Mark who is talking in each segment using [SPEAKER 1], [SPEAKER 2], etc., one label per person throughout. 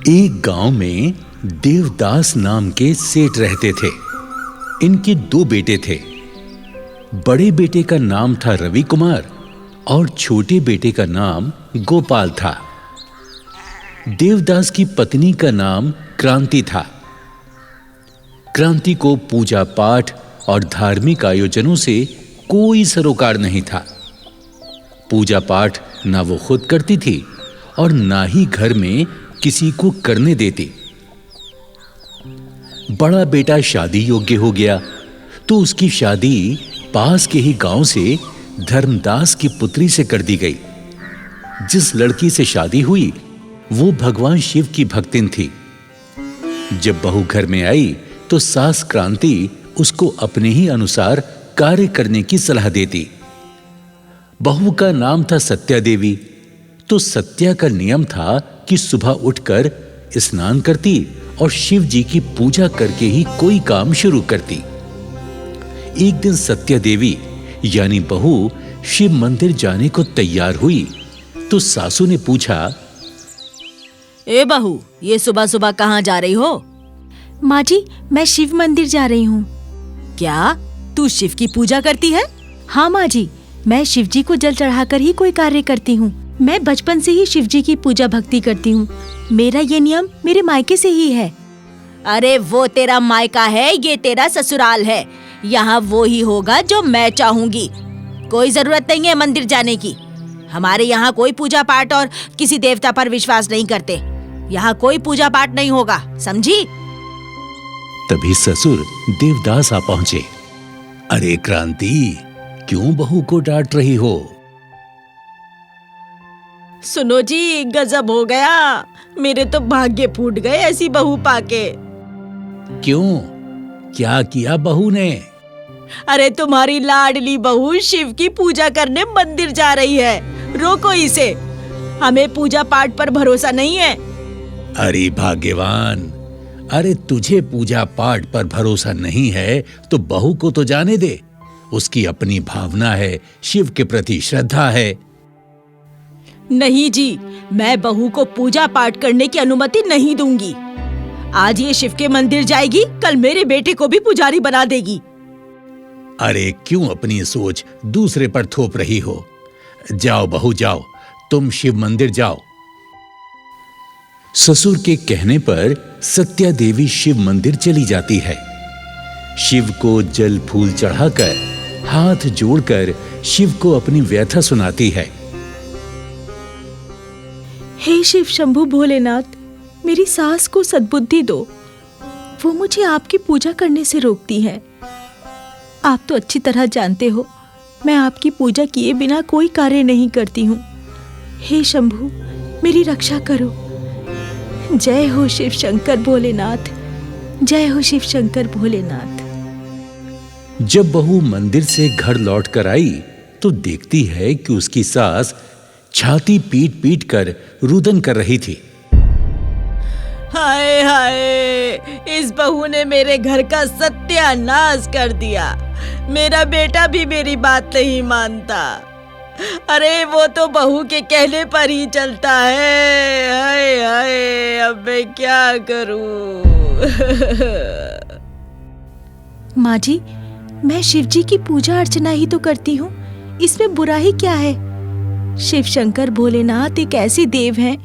[SPEAKER 1] एक गांव में देवदास नाम के सेठ रहते थे। इनके 2 बेटे थे। बड़े बेटे का नाम था रवि कुमार और छोटे बेटे का नाम गोपाल था। देवदास की पत्नी का नाम क्रांति था। क्रांति को पूजा पाठ और धार्मिक आयोजनों से कोई सरोकार नहीं था। पूजा पाठ ना वो खुद करती थी और ना ही घर में किसी को करने देती। बड़ा बेटा शादी योग्य हो गया तो उसकी शादी पास के ही गांव से धर्मदास की पुत्री से कर दी गई। जिस लड़की से शादी हुई वो भगवान शिव की भक्तिन थी। जब बहू घर में आई तो सास क्रांति उसको अपने ही अनुसार कार्य करने की सलाह देती। बहू का नाम था सत्या देवी। तो सत्या का नियम था कि सुबह उठकर स्नान करती और शिव जी की पूजा करके ही कोई काम शुरू करती। एक दिन सत्या देवी यानी बहू शिव मंदिर जाने को तैयार हुई तो सासू ने पूछा,
[SPEAKER 2] ए बहू, ये सुबह सुबह कहाँ जा रही हो?
[SPEAKER 3] माँ जी, मैं शिव मंदिर जा रही हूँ।
[SPEAKER 2] क्या तू शिव की पूजा करती है?
[SPEAKER 3] हाँ माँ जी, मैं शिव जी को जल चढ़ाकर ही कोई कार्य करती हूँ। मैं बचपन से ही शिव जी की पूजा भक्ति करती हूँ। मेरा ये नियम मेरे मायके से ही है।
[SPEAKER 2] अरे वो तेरा मायका है, ये तेरा ससुराल है। यहाँ वो ही होगा जो मैं चाहूंगी। कोई जरूरत नहीं है मंदिर जाने की। हमारे यहाँ कोई पूजा पाठ और किसी देवता पर विश्वास नहीं करते। यहाँ कोई पूजा पाठ नहीं होगा, समझी?
[SPEAKER 1] तभी ससुर देवदास आ पहुंचे। अरे क्रांति, क्यों बहू को डांट रही हो?
[SPEAKER 2] सुनो जी, गजब हो गया। मेरे तो भाग्य फूट गए ऐसी बहू पाके।
[SPEAKER 1] क्यों, क्या किया बहू ने?
[SPEAKER 2] अरे तुम्हारी लाडली बहू शिव की पूजा करने मंदिर जा रही है। रोको इसे, हमें पूजा पाठ पर भरोसा नहीं है।
[SPEAKER 1] अरे भाग्यवान, अरे तुझे पूजा पाठ पर भरोसा नहीं है तो बहू को तो जाने दे। उसकी अपनी भावना है, शिव के प्रति श्रद्धा है।
[SPEAKER 2] नहीं जी, मैं बहू को पूजा पाठ करने की अनुमति नहीं दूंगी। आज ये शिव के मंदिर जाएगी, कल मेरे बेटे को भी पुजारी बना देगी।
[SPEAKER 1] अरे क्यों अपनी सोच दूसरे पर थोप रही हो? जाओ बहू जाओ, तुम शिव मंदिर जाओ। ससुर के कहने पर सत्या देवी शिव मंदिर चली जाती है। शिव को जल फूल चढ़ाकर, हाथ जोड़कर शिव को अपनी व्यथा सुनाती है।
[SPEAKER 3] हे शिव शंभु भोलेनाथ, मेरी सास को सद्बुद्धि दो। वो मुझे आपकी पूजा करने से रोकती है। आप तो अच्छी तरह जानते हो मैं आपकी पूजा किए बिना कोई कार्य नहीं करती हूँ। हे शंभु, मेरी रक्षा करो। जय हो शिव शंकर भोलेनाथ, जय हो शिव शंकर भोलेनाथ।
[SPEAKER 1] जब बहू मंदिर से घर लौट कर आई तो देखती है कि उसकी सास छाती पीट पीट कर रुदन कर रही थी।
[SPEAKER 2] हाय हाय, इस बहू ने मेरे घर का सत्यानाश कर दिया। मेरा बेटा भी मेरी बात नहीं मानता। अरे वो तो बहू के कहने पर ही चलता है। हाय हाय, अब मैं क्या करूं?
[SPEAKER 3] माँ जी, मैं शिव जी की पूजा अर्चना ही तो करती हूँ, इसमें बुरा ही क्या है? शिव शंकर भोलेनाथ एक ऐसे देव हैं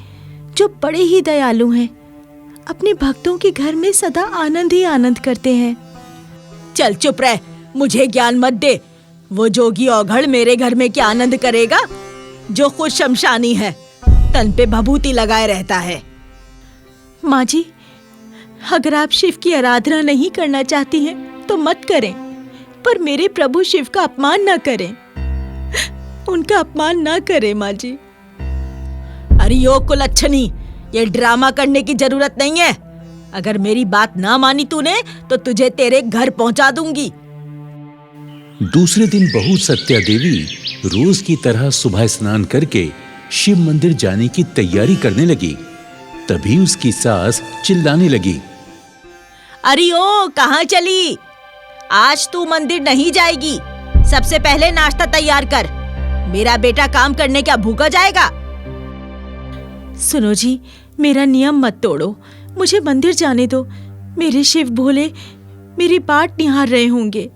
[SPEAKER 3] जो बड़े ही दयालु हैं। अपने भक्तों के घर में सदा आनंद ही आनंद करते हैं।
[SPEAKER 2] चल चुप रह, मुझे ज्ञान मत दे। वो जोगी औघड़ मेरे घर में क्या आनंद करेगा जो खुद शमशानी है, तन पे भभूति लगाए रहता है।
[SPEAKER 3] माँ जी, अगर आप शिव की आराधना नहीं करना चाहती हैं तो मत करें, पर मेरे प्रभु शिव का अपमान न करें। उनका अपमान न करें माँ जी।
[SPEAKER 2] अरे यो कुलच्छनी, ये ड्रामा करने की जरूरत नहीं है। अगर मेरी बात ना मानी तूने तो तुझे तेरे घर पहुंचा दूंगी।
[SPEAKER 1] दूसरे दिन बहू सत्या देवी रोज की तरह सुबह स्नान करके शिव मंदिर जाने की तैयारी करने लगी। तभी उसकी सास चिल्लाने लगी,
[SPEAKER 2] अरे ओ, कहाँ चली? आज तू मंदिर नहीं जाएगी। सबसे पहले नाश्ता तैयार कर। मेरा बेटा काम करने क्या भूखा जाएगा?
[SPEAKER 3] सुनो जी, मेरा नियम मत तोड़ो, मुझे मंदिर जाने दो। मेरे शिव भोले मेरी बाट निहार रहे होंगे।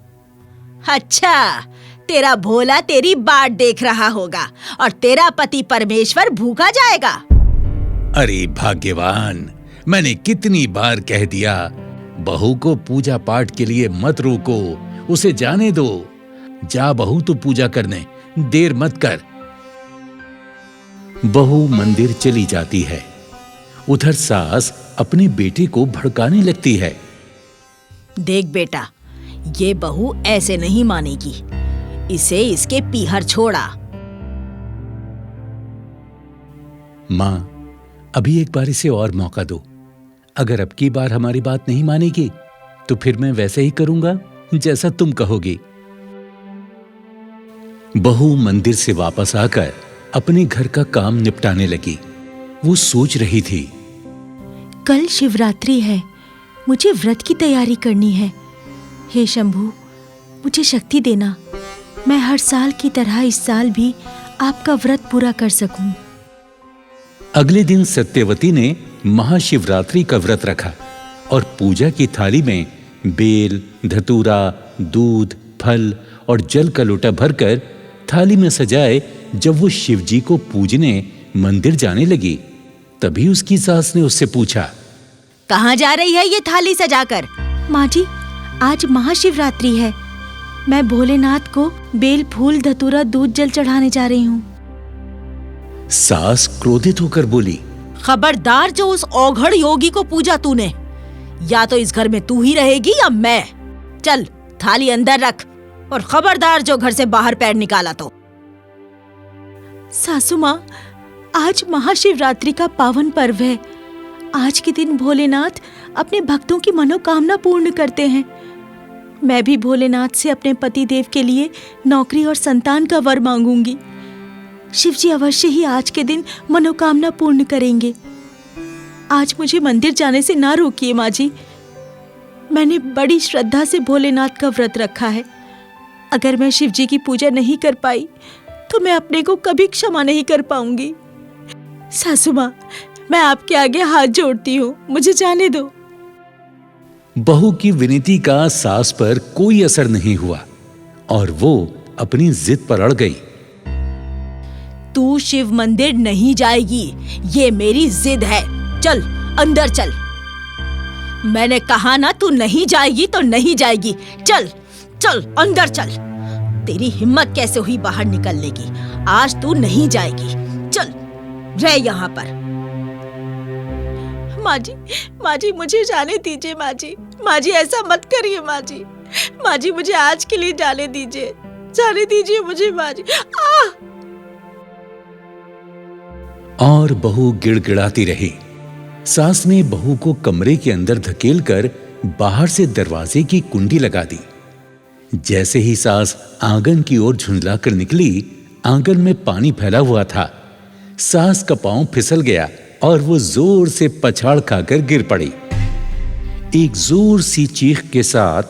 [SPEAKER 2] अच्छा, तेरा भोला तेरी बाट देख रहा होगा और तेरा पति परमेश्वर भूखा जाएगा।
[SPEAKER 1] अरे भाग्यवान, मैंने कितनी बार कह दिया, बहू को पूजा पाठ के लिए मत रोको, उसे जाने दो। जा बहू, तू पूजा करने, देर मत कर। बहू मंदिर चली जाती है। उधर सास अपने बेटे को भड़काने लगती है।
[SPEAKER 2] देख बेटा, ये बहू ऐसे नहीं मानेगी, इसे इसके पीहर छोड़ा।
[SPEAKER 1] माँ, अभी एक बार इसे और मौका दो। अगर अब की बार हमारी बात नहीं मानेगी तो फिर मैं वैसे ही करूंगा जैसा तुम कहोगी। बहू मंदिर से वापस आकर अपने घर का काम निपटाने लगी। वो सोच रही थी,
[SPEAKER 3] कल शिवरात्रि है, मुझे व्रत की तैयारी करनी है। हे शंभू, मुझे शक्ति देना, मैं हर साल की तरह इस साल भी आपका व्रत पूरा कर सकूं।
[SPEAKER 1] अगले दिन सत्यवती ने महाशिवरात्रि का व्रत रखा और पूजा की थाली में बेल, धतूरा, दूध, फल और जल का लोटा भरकर थाली में सजाए जब वो शिवजी को पूजने मंदिर जाने लगी, तभी उसकी सास ने उससे पूछा,
[SPEAKER 2] कहाँ जा रही है ये थाली सजाकर?
[SPEAKER 3] माँ जी, आज महाशिवरात्रि है, मैं भोलेनाथ को बेल, फूल, धतूरा, दूध, जल चढ़ाने जा रही हूँ।
[SPEAKER 1] सास क्रोधित होकर बोली,
[SPEAKER 2] खबरदार, जो उस औघड़ योगी को पूजा तूने, या तो इस घर में तू ही रहेगी या मैं। चल, थाली अंदर रख और खबरदार जो घर से बाहर पैर निकाला तो।
[SPEAKER 3] सासू माँ, आज महाशिवरात्रि का पावन पर्व है। आज के दिन भोलेनाथ अपने भक्तों की मनोकामना पूर्ण करते हैं। मैं भी भोलेनाथ से अपने पति देव के लिए नौकरी और संतान का वर मांगूंगी। शिवजी अवश्य ही आज के दिन मनोकामना पूर्ण करेंगे। आज मुझे मंदिर जाने से ना रोकिए माँ जी। मैंने बड़ी श्रद्धा से भोलेनाथ का व्रत रखा है। अगर मैं शिवजी की पूजा नहीं कर पाई तो मैं अपने को कभी क्षमा नहीं कर पाऊंगी। सासू माँ, मैं आपके आगे हाथ जोड़ती हूँ, मुझे जाने दो।
[SPEAKER 1] बहू की विनती का सास पर कोई असर नहीं हुआ और वो अपनी जिद पर अड़ गई।
[SPEAKER 2] तू शिव मंदिर नहीं जाएगी, ये मेरी जिद है। चल अंदर चल। मैंने कहा ना, तू नहीं जाएगी तो नहीं जाएगी। चल चल अंदर चल। तेरी हिम्मत कैसे हुई बाहर निकलने की? आज तू नहीं जाएगी। चल, रह यहाँ पर।
[SPEAKER 3] माँ जी मुझे जाने दीजिए। माँ जी ऐसा मत करिए। माँ जी मुझे आज के लिए जाने दीजिए मुझे माँ जी।
[SPEAKER 1] और बहू गिड़गिड़ाती रही। सास ने बहू को कमरे के अंदर धकेलकर बाहर से दरवाजे की कुंडी लगा दी। जैसे ही सास आंगन की ओर झुंझलाकर निकली, आंगन में पानी फैला हुआ था। सास का पांव फिसल गया और वो जोर से पछाड़ खाकर गिर पड़ी। एक जोर सी चीख के साथ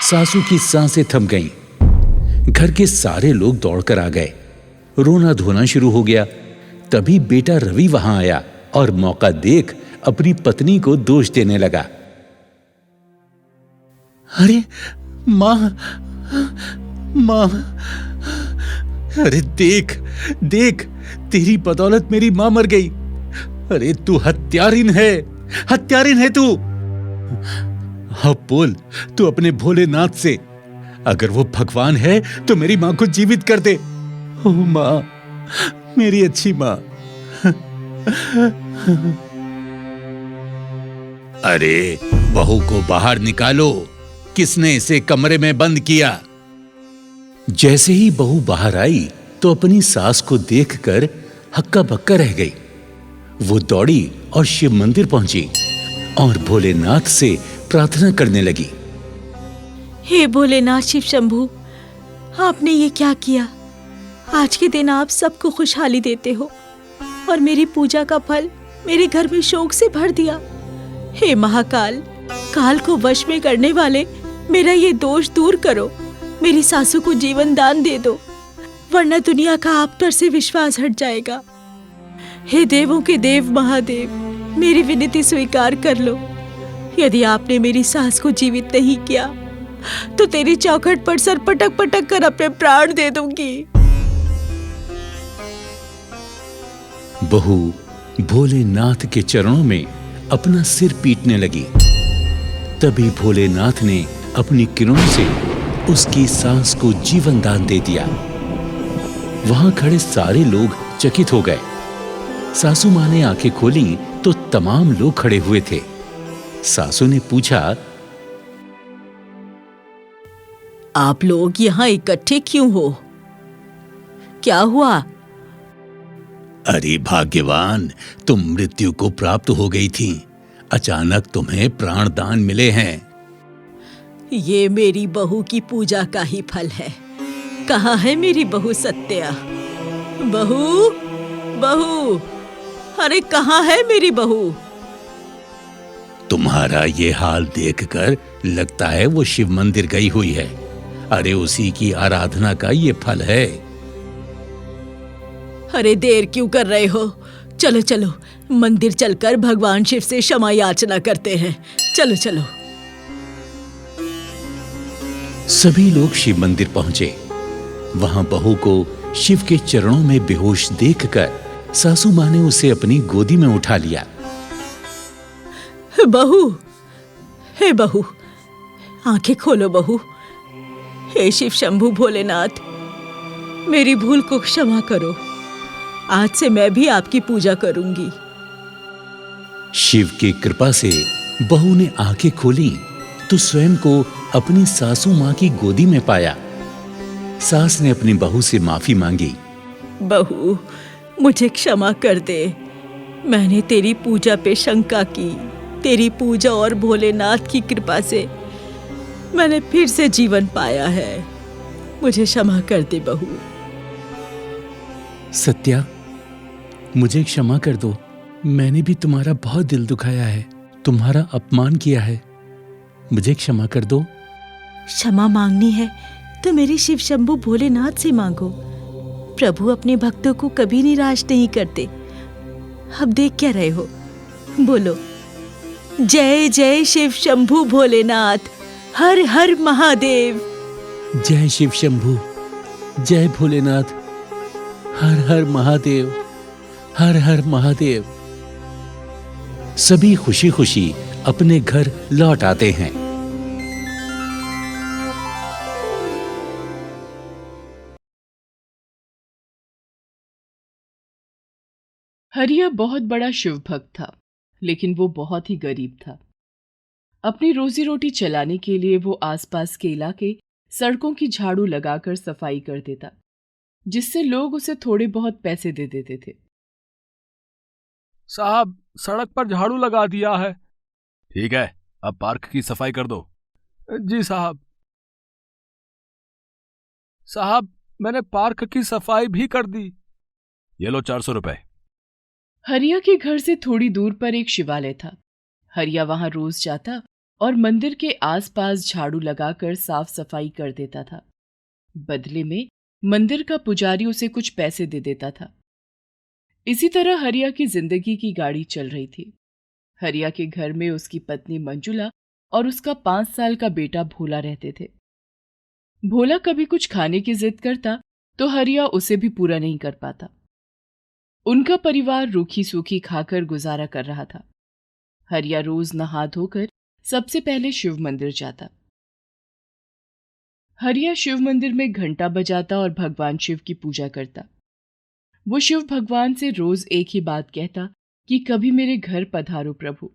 [SPEAKER 1] सासू की सांसें थम गईं। घर के सारे लोग दौड़कर आ गए। रोना धोना शुरू हो गया। तभी बेटा रवि वहां आया और मौका देख अपनी पत्नी को दोष देने लगा। अरे मां, अरे देख, तेरी बदौलत मेरी मां मर गई। अरे तू हत्यारिन है तू। अब बोल, तू अपने भोलेनाथ से, अगर वो भगवान है तो मेरी मां को जीवित कर दे। ओ मां, मेरी अच्छी मां। अरे बहू को बाहर निकालो, किसने इसे कमरे में बंद किया? जैसे ही बहू बाहर आई तो अपनी सास को देखकर हक्का बक्का रह गई। वो दौड़ी और शिव मंदिर पहुंची और भोलेनाथ से प्रार्थना करने लगी।
[SPEAKER 3] हे भोलेनाथ शिव शंभू, आपने ये क्या किया? आज के दिन आप सबको खुशहाली देते हो और मेरी पूजा का फल मेरे घर में शोक से भर दिया। हे महाकाल, काल को वश में करने वाले, मेरा ये दोष दूर करो। मेरी सासू को जीवन दान दे दो, वरना दुनिया का आप पर से विश्वास हट जाएगा। हे देवों के देव महादेव, मेरी विनती स्वीकार कर लो। यदि आपने मेरी सास को जीवित नहीं किया तो तेरी चौखट पर सर पटक पटक कर अपने प्राण दे दूंगी।
[SPEAKER 1] बहू भोलेनाथ के चरणों में अपना सिर पीटने लगी। तभी भोलेनाथ ने अपनी किरणों से उसकी सांस को जीवन दान दे दिया। वहां खड़े सारे लोग चकित हो गए। सासू मां ने आंखें खोली तो तमाम लोग खड़े हुए थे। सासू ने पूछा,
[SPEAKER 3] आप लोग यहाँ इकट्ठे क्यों हो? क्या हुआ?
[SPEAKER 1] अरे भाग्यवान, तुम मृत्यु को प्राप्त हो गई थी। अचानक तुम्हें प्राण दान मिले हैं।
[SPEAKER 3] ये मेरी बहू की पूजा का ही फल है। कहाँ है मेरी बहू सत्या? बहू, बहू, अरे कहाँ है मेरी बहू?
[SPEAKER 1] तुम्हारा ये हाल देखकर लगता है वो शिव मंदिर गई हुई है। अरे उसी की आराधना का ये फल है।
[SPEAKER 3] अरे देर क्यों कर रहे हो? चलो चलो मंदिर चलकर भगवान शिव से क्षमा याचना करते हैं। चलो चलो।
[SPEAKER 1] सभी लोग शिव मंदिर पहुंचे। वहां बहू को शिव के चरणों में बेहोश देखकर सासू मां ने उसे अपनी गोदी में उठा लिया।
[SPEAKER 3] बहू, हे बहू, आंखें खोलो बहू। हे शिव शंभू भोलेनाथ, मेरी भूल को क्षमा करो। आज से मैं भी आपकी पूजा करूंगी।
[SPEAKER 1] शिव की कृपा से बहू ने आंखें खोली तो स्वयं को अपनी सासू मां की गोदी में पाया। सास ने अपनी बहू से माफी मांगी।
[SPEAKER 3] बहू, मुझे क्षमा कर दे। मैंने तेरी पूजा पे शंका की। तेरी पूजा और भोलेनाथ की कृपा से मैंने फिर से जीवन पाया है। मुझे क्षमा कर दे बहू।
[SPEAKER 1] सत्या, मुझे क्षमा कर दो। मैंने भी तुम्हारा बहुत दिल दुखाया है, तुम्हारा अपमान किया है। मुझे क्षमा कर दो।
[SPEAKER 3] क्षमा मांगनी है तो मेरे शिव शंभू भोलेनाथ से मांगो। प्रभु अपने भक्तों को कभी निराश नहीं करते। अब देख क्या रहे हो? बोलो, जय जय शिव शंभू भोलेनाथ, हर हर महादेव।
[SPEAKER 1] जय शिव शंभू, जय भोलेनाथ, हर हर महादेव, हर हर महादेव। सभी खुशी खुशी अपने घर लौट आते हैं।
[SPEAKER 4] हरिया बहुत बड़ा शिव भक्त था, लेकिन वो बहुत ही गरीब था। अपनी रोजी रोटी चलाने के लिए वो आसपास के इलाके सड़कों की झाड़ू लगाकर सफाई कर देता, जिससे लोग उसे थोड़े बहुत पैसे दे देते थे।
[SPEAKER 5] साहब, सड़क पर झाड़ू लगा दिया है। ठीक है, अब पार्क की सफाई कर दो। जी साहब। साहब, मैंने पार्क की सफाई भी कर दी। ये लो 400 रुपए।
[SPEAKER 4] हरिया के घर से थोड़ी दूर पर एक शिवालय था। हरिया वहां रोज जाता और मंदिर के आसपास झाड़ू लगाकर साफ सफाई कर देता था। बदले में मंदिर का पुजारी उसे कुछ पैसे दे देता था। इसी तरह हरिया की जिंदगी की गाड़ी चल रही थी। हरिया के घर में उसकी पत्नी मंजुला और उसका 5 साल का बेटा भोला रहते थे। भोला कभी कुछ खाने की जिद करता तो हरिया उसे भी पूरा नहीं कर पाता। उनका परिवार रूखी सूखी खाकर गुजारा कर रहा था। हरिया रोज नहा धोकर सबसे पहले शिव मंदिर जाता। हरिया शिव मंदिर में घंटा बजाता और भगवान शिव की पूजा करता। वो शिव भगवान से रोज एक ही बात कहता कि कभी मेरे घर पधारो प्रभु।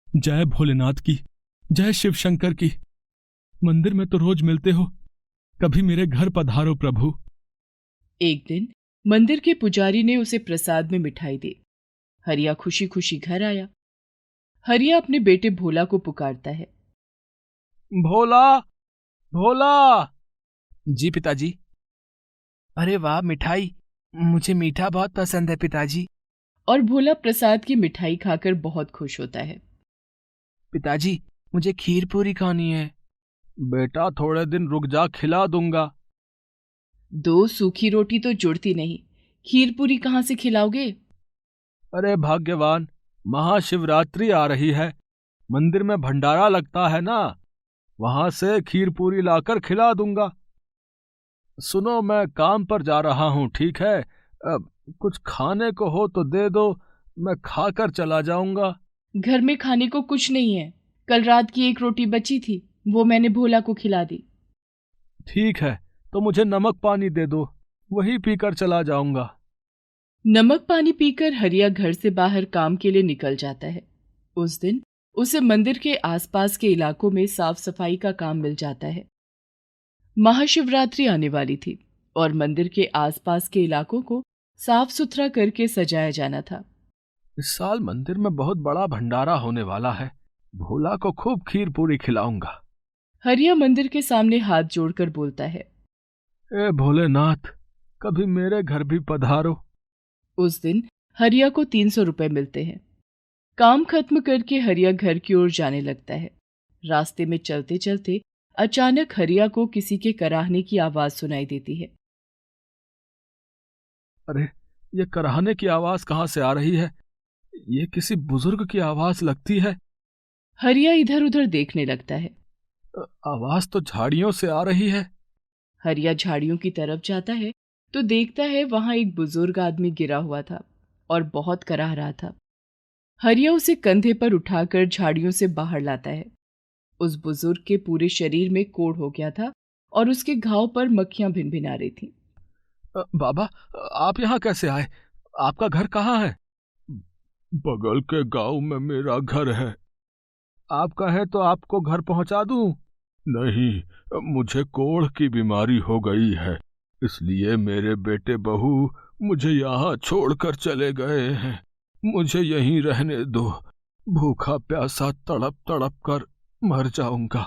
[SPEAKER 5] जय भोलेनाथ की, जय शिव शंकर की। मंदिर में तो रोज मिलते हो, कभी मेरे घर पधारो प्रभु।
[SPEAKER 4] एक दिन मंदिर के पुजारी ने उसे प्रसाद में मिठाई दी। हरिया खुशी खुशी घर आया। हरिया अपने बेटे भोला को पुकारता है,
[SPEAKER 5] भोला, भोला। जी पिताजी। अरे वाह, मिठाई। मुझे मीठा बहुत पसंद है पिताजी।
[SPEAKER 4] और भोला प्रसाद की मिठाई खाकर बहुत खुश होता है।
[SPEAKER 5] पिताजी, मुझे खीर पूरी खानी है। बेटा, थोड़े दिन रुक जा, खिला दूंगा।
[SPEAKER 4] 2 सूखी रोटी तो जुड़ती नहीं, खीर पूरी कहां से खिलाओगे?
[SPEAKER 5] अरे भाग्यवान, महाशिवरात्रि आ रही है, मंदिर में भंडारा लगता है ना, वहां से खीर पूरी लाकर खिला दूंगा। सुनो, मैं काम पर जा रहा हूं, ठीक है? कुछ खाने को हो तो दे दो, मैं खाकर चला जाऊंगा।
[SPEAKER 4] घर में खाने को कुछ नहीं है। कल रात की एक रोटी बची थी, वो मैंने भोला को खिला दी।
[SPEAKER 5] ठीक है, तो मुझे नमक पानी दे दो, वही पीकर चला जाऊंगा।
[SPEAKER 4] नमक पानी पीकर हरिया घर से बाहर काम के लिए निकल जाता है। उस दिन उसे मंदिर के आसपास के इलाकों में साफ सफाई का काम मिल जाता है। महाशिवरात्रि आने वाली थी और मंदिर के आसपास के इलाकों को साफ सुथरा करके सजाया जाना था।
[SPEAKER 5] इस साल मंदिर में बहुत बड़ा भंडारा होने वाला है, भोला को खूब खीर पूरी खिलाऊंगा।
[SPEAKER 4] हरिया मंदिर के सामने हाथ जोड़कर बोलता है,
[SPEAKER 5] ए भोलेनाथ, कभी मेरे घर भी पधारो।
[SPEAKER 4] उस दिन हरिया को 300 रुपए मिलते हैं। काम खत्म करके हरिया घर की ओर जाने लगता है। रास्ते में चलते चलते अचानक हरिया को किसी के कराहने की आवाज सुनाई देती है।
[SPEAKER 5] अरे, ये कराहने की आवाज कहाँ से आ रही है? ये किसी बुजुर्ग की आवाज लगती है।
[SPEAKER 4] हरिया इधर उधर देखने लगता है।
[SPEAKER 5] आवाज तो झाड़ियों से आ रही है।
[SPEAKER 4] हरिया झाड़ियों की तरफ जाता है तो देखता है वहां एक बुजुर्ग आदमी गिरा हुआ था और बहुत कराह रहा था। हरिया उसे कंधे पर उठाकर झाड़ियों से बाहर लाता है। उस बुजुर्ग के पूरे शरीर में कोढ़ हो गया था और उसके घाव पर मक्खियां भिनभिना रही थीं।
[SPEAKER 5] बाबा, आप यहाँ कैसे आए? आपका घर कहाँ है? बगल के गांव में मेरा घर है। आपका है तो आपको घर पहुंचा दूं? नहीं, मुझे कोढ़ की बीमारी हो गई है, इसलिए मेरे बेटे बहू मुझे यहाँ छोड़कर चले गए हैं। मुझे यहीं रहने दो, भूखा प्यासा तड़प तड़प कर मर जाऊंगा।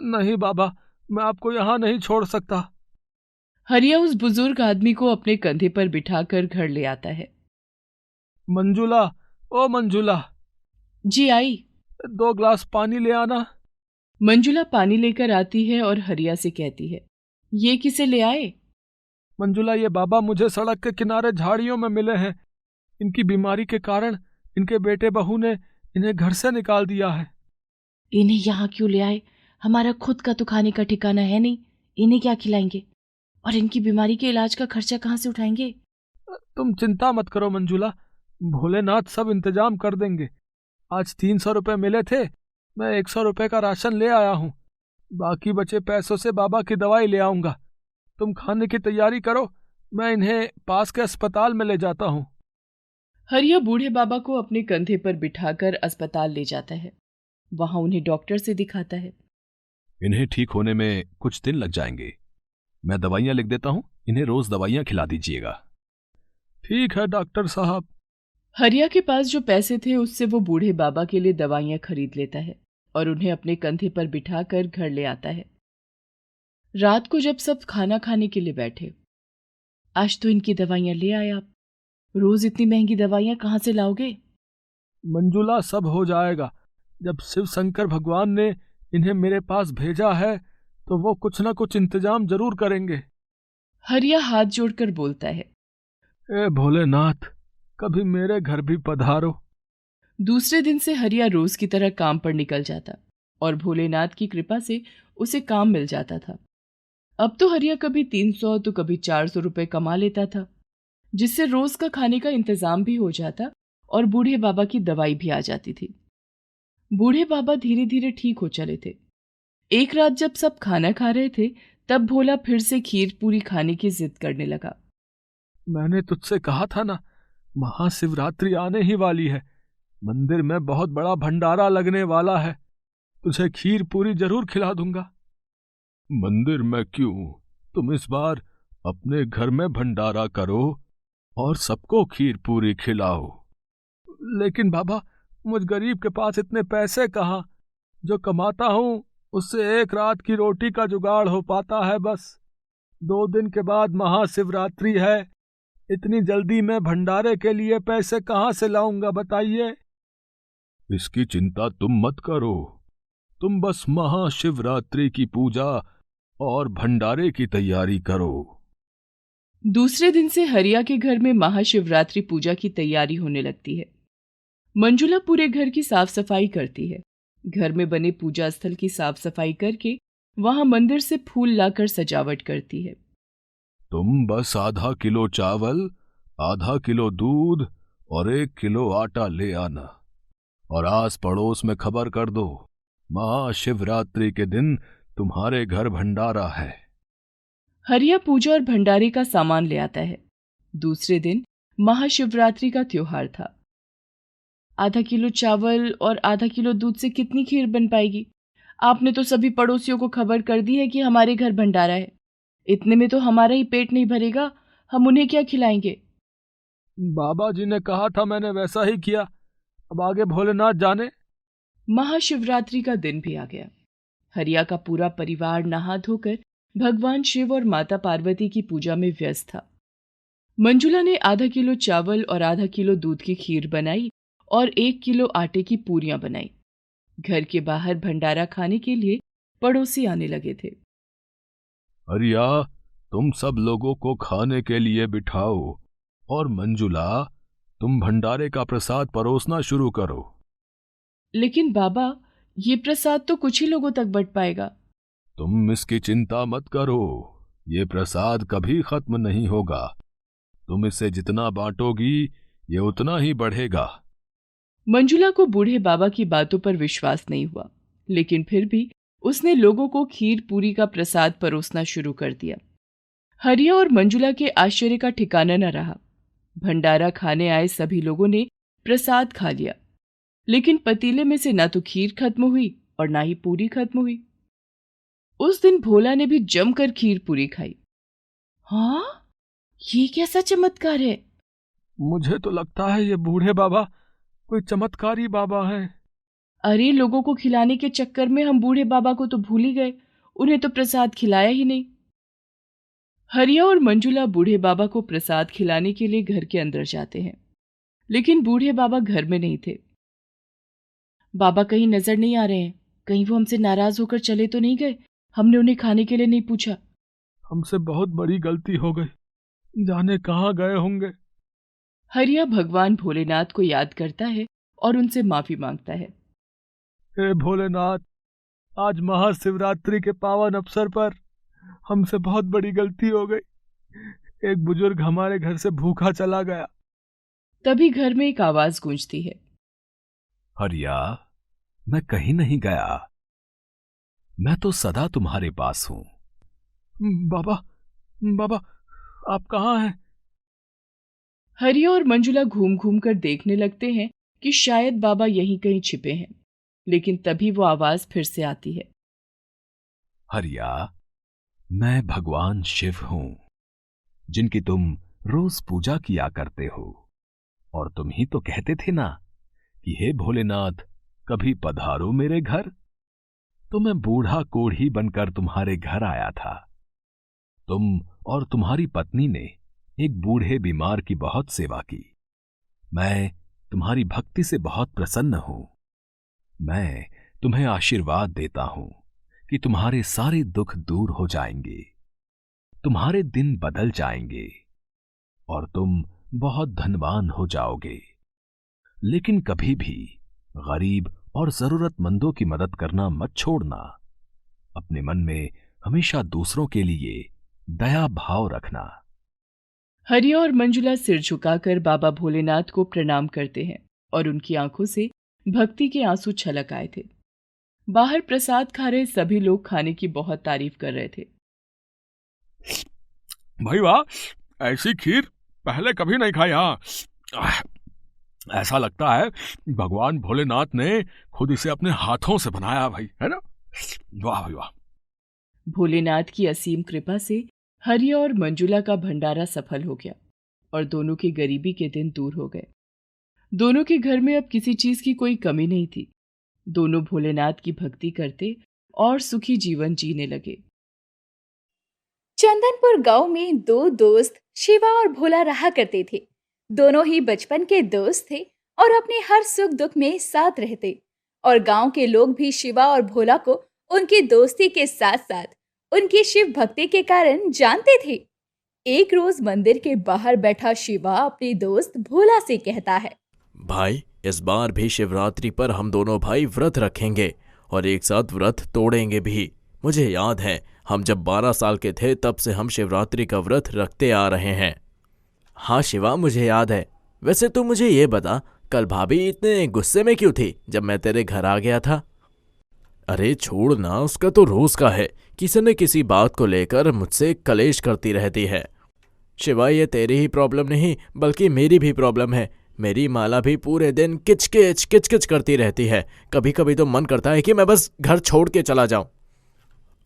[SPEAKER 5] नहीं बाबा, मैं आपको यहाँ नहीं छोड़ सकता।
[SPEAKER 4] हरिया उस बुजुर्ग आदमी को अपने कंधे पर बिठाकर घर ले आता है।
[SPEAKER 5] मंजुला, ओ मंजुला,
[SPEAKER 4] जी आई।
[SPEAKER 5] 2 गिलास पानी ले आना।
[SPEAKER 4] मंजुला पानी लेकर आती है और हरिया से कहती है, ये किसे ले आए?
[SPEAKER 5] मंजुला, ये बाबा मुझे सड़क के किनारे झाड़ियों में मिले हैं। इनकी बीमारी के कारण इनके बेटे बहू ने इन्हें घर से निकाल दिया है।
[SPEAKER 4] इन्हें यहाँ क्यों ले आए? हमारा खुद का तो खाने का ठिकाना है नहीं, इन्हें क्या खिलाएंगे? और इनकी बीमारी के इलाज का खर्चा कहाँ से उठाएंगे?
[SPEAKER 5] तुम चिंता मत करो मंजुला, भोलेनाथ सब इंतजाम कर देंगे। आज 300 रुपए मिले थे, मैं 100 रुपए का राशन ले आया हूँ। बाकी बचे पैसों से बाबा की दवाई ले आऊंगा। तुम खाने की तैयारी करो, मैं इन्हें पास के अस्पताल में ले जाता हूँ।
[SPEAKER 4] हरिया बूढ़े बाबा को अपने कंधे पर बिठाकर अस्पताल ले जाता है। वहां उन्हें डॉक्टर से दिखाता है।
[SPEAKER 1] इन्हें ठीक होने में कुछ दिन लग जाएंगे, मैं दवाइयां लिख देता हूं, इन्हें रोज दवाइयां खिला दीजिएगा।
[SPEAKER 5] ठीक है डॉक्टर साहब।
[SPEAKER 4] हरिया के पास जो पैसे थे उससे वो बूढ़े बाबा के लिए दवाइयां खरीद लेता है और उन्हें अपने कंधे पर बिठाकर घर ले आता है। रात को जब सब खाना खाने के लिए बैठे, आज तो इनकी दवाइयां ले आए आप, रोज इतनी महंगी दवाइयां कहाँ से लाओगे?
[SPEAKER 5] मंजुला, सब हो जाएगा। जब शिव शंकर भगवान ने इन्हें मेरे पास भेजा है तो वो कुछ ना कुछ इंतजाम जरूर करेंगे।
[SPEAKER 4] हरिया हाथ जोड़कर बोलता है,
[SPEAKER 5] ए भोलेनाथ, कभी मेरे घर भी पधारो।
[SPEAKER 4] दूसरे दिन से हरिया रोज की तरह काम पर निकल जाता और भोलेनाथ की कृपा से उसे काम मिल जाता था। अब तो हरिया कभी 300 तो कभी 400 रुपए कमा लेता था, जिससे रोज का खाने का इंतजाम भी हो जाता और बूढ़े बाबा की दवाई भी आ जाती थी। बूढ़े बाबा धीरे धीरे ठीक हो चले थे। एक रात जब सब खाना खा रहे थे तब भोला फिर से खीर पूरी खाने की जिद करने लगा।
[SPEAKER 5] मैंने तुझसे कहा था ना, महाशिवरात्रि आने ही वाली है, मंदिर में बहुत बड़ा भंडारा लगने वाला है, तुझे खीर पूरी जरूर खिला दूंगा। मंदिर में क्यों, तुम इस बार अपने घर में भंडारा करो और सबको खीर पूरी खिलाओ। लेकिन बाबा, मुझ गरीब के पास इतने पैसे कहाँ? जो कमाता हूँ उससे एक रात की रोटी का जुगाड़ हो पाता है बस। 2 दिन के बाद महाशिवरात्रि है, इतनी जल्दी मैं भंडारे के लिए पैसे कहाँ से लाऊंगा बताइए? इसकी चिंता तुम मत करो, तुम बस महाशिवरात्रि की पूजा और भंडारे की तैयारी करो।
[SPEAKER 4] दूसरे दिन से हरिया के घर में महाशिवरात्रि पूजा की तैयारी होने लगती है। मंजुला पूरे घर की साफ सफाई करती है। घर में बने पूजा स्थल की साफ सफाई करके वहां मंदिर से फूल लाकर सजावट करती है।
[SPEAKER 5] तुम बस आधा किलो चावल, आधा किलो दूध और 1 किलो आटा ले आना और आस पड़ोस में खबर कर दो, महाशिवरात्रि के दिन तुम्हारे घर भंडारा है।
[SPEAKER 4] हरिया पूजा और भंडारे का सामान ले आता है। दूसरे दिन महाशिवरात्रि का त्योहार था। आधा किलो चावल और आधा किलो दूध से कितनी खीर बन पाएगी? आपने तो सभी पड़ोसियों को खबर कर दी है कि हमारे घर भंडारा है। इतने में तो हमारा ही पेट नहीं भरेगा, हम उन्हें क्या खिलाएंगे?
[SPEAKER 5] बाबा जी ने कहा था, मैंने वैसा ही किया। अब आगे भोलेनाथ जाने।
[SPEAKER 4] महाशिवरात्रि का दिन भी आ गया। हरिया का पूरा परिवार नहा धोकर भगवान शिव और माता पार्वती की पूजा में व्यस्त था। मंजुला ने आधा किलो चावल और आधा किलो दूध की खीर बनाई और 1 किलो आटे की पूरियां बनाई। घर के बाहर भंडारा खाने के लिए पड़ोसी आने लगे थे।
[SPEAKER 5] हरिया, तुम सब लोगों को खाने के लिए बिठाओ और मंजुला, तुम भंडारे का प्रसाद परोसना शुरू करो।
[SPEAKER 4] लेकिन बाबा, ये प्रसाद तो कुछ ही लोगों तक बंट पाएगा।
[SPEAKER 5] तुम इसकी चिंता मत करो, ये प्रसाद कभी खत्म नहीं होगा। तुम इसे जितना बांटोगी ये उतना ही बढ़ेगा।
[SPEAKER 4] मंजुला को बूढ़े बाबा की बातों पर विश्वास नहीं हुआ, लेकिन फिर भी उसने लोगों को खीर पूरी का प्रसाद परोसना शुरू कर दिया। हरिया और मंजुला के आश्चर्य का ठिकाना न रहा। भंडारा खाने आए सभी लोगों ने प्रसाद खा लिया, लेकिन पतीले में से ना तो खीर खत्म हुई और ना ही पूरी खत्म हुई। उस दिन भोला ने भी जमकर खीर पूरी खाई। हाँ, ये कैसा चमत्कार है?
[SPEAKER 5] मुझे तो लगता है ये बूढ़े बाबा कोई चमत्कारी बाबा है।
[SPEAKER 4] अरे, लोगों को खिलाने के चक्कर में हम बूढ़े बाबा को तो भूल ही गए, उन्हें तो प्रसाद खिलाया ही नहीं। हरिया और मंजुला बूढ़े बाबा को प्रसाद खिलाने के लिए घर के अंदर जाते हैं, लेकिन बूढ़े बाबा घर में नहीं थे। बाबा कहीं नजर नहीं आ रहे हैं, कहीं वो हमसे नाराज होकर चले तो नहीं गए? हमने उन्हें खाने के लिए नहीं पूछा।
[SPEAKER 5] हमसे बहुत बड़ी गलती हो गई, जाने कहाँ गए होंगे।
[SPEAKER 4] हरिया भगवान भोलेनाथ को याद करता है और उनसे माफी मांगता है।
[SPEAKER 5] हे भोलेनाथ, आज महाशिवरात्रि के पावन अवसर पर हमसे बहुत बड़ी गलती हो गई। एक बुजुर्ग हमारे घर से भूखा चला गया।
[SPEAKER 4] तभी घर में एक आवाज गूंजती है।
[SPEAKER 5] हरिया, मैं कहीं नहीं गया, मैं तो सदा तुम्हारे पास हूं। बाबा, बाबा, आप कहाँ हैं?
[SPEAKER 4] हरिया और मंजुला घूम घूम कर देखने लगते हैं कि शायद बाबा यहीं कहीं छिपे हैं, लेकिन तभी वो आवाज फिर से आती है।
[SPEAKER 5] हरिया, मैं भगवान शिव हूं, जिनकी तुम रोज पूजा किया करते हो, और तुम ही तो कहते थे ना कि हे भोलेनाथ, कभी पधारो मेरे घर। तो मैं बूढ़ा कोढ़ी बनकर तुम्हारे घर आया था। तुम और तुम्हारी पत्नी ने एक बूढ़े बीमार की बहुत सेवा की। मैं तुम्हारी भक्ति से बहुत प्रसन्न हूं। मैं तुम्हें आशीर्वाद देता हूं कि तुम्हारे सारे दुख दूर हो जाएंगे, तुम्हारे दिन बदल जाएंगे और तुम बहुत धनवान हो जाओगे। लेकिन कभी भी गरीब और जरूरतमंदों की मदद करना मत छोड़ना। अपने मन में हमेशा दूसरों के लिए दया भाव रखना।
[SPEAKER 4] हरिया और मंजुला सिर झुकाकर बाबा भोलेनाथ को प्रणाम करते हैं और उनकी आंखों से भक्ति के आंसू छलक आए थे। बाहर प्रसाद खा रहे सभी लोग खाने की बहुत तारीफ कर रहे थे।
[SPEAKER 5] भाई वाह, ऐसी खीर पहले कभी नहीं खाई। हाँ, ऐसा लगता है भगवान भोलेनाथ ने खुद इसे अपने हाथों से बनाया भाई, है ना? वाह भाई वाह।
[SPEAKER 4] भोलेनाथ की असीम कृपा से हरिया और मंजुला का भंडारा सफल हो गया और दोनों की गरीबी के दिन दूर हो गए। दोनों के घर में अब किसी चीज की कोई कमी नहीं थी। दोनों भोलेनाथ की भक्ति करते और सुखी जीवन जीने लगे।
[SPEAKER 6] चंदनपुर गांव में 2 दोस्त शिवा और भोला रहा करते थे। दोनों ही बचपन के दोस्त थे और अपने हर सुख दुख में साथ रहते, और गांव के लोग भी शिवा और भोला को उनकी दोस्ती के साथ साथ उनकी शिव भक्ति के कारण जानते थे। एक रोज मंदिर के बाहर बैठा शिवा अपने दोस्त भोला से कहता है,
[SPEAKER 7] भाई इस बार भी शिवरात्रि पर हम दोनों भाई व्रत रखेंगे और एक साथ व्रत तोड़ेंगे भी। मुझे याद है हम जब 12 साल के थे तब से हम शिवरात्रि का व्रत रखते आ रहे हैं। हाँ शिवा, मुझे याद है। वैसे तू मुझे ये बता, कल भाभी इतने गुस्से में क्यों थी जब मैं तेरे घर आ गया था? अरे छोड़ ना, उसका तो रोज का है, किसी न किसी बात को लेकर मुझसे कलेश करती रहती है। शिवा, ये तेरी ही प्रॉब्लम नहीं बल्कि मेरी भी प्रॉब्लम है। मेरी माला भी पूरे दिन किचकिच किचकिच करती रहती है। कभी कभी तो मन करता है कि मैं बस घर छोड़ के चला जाऊं।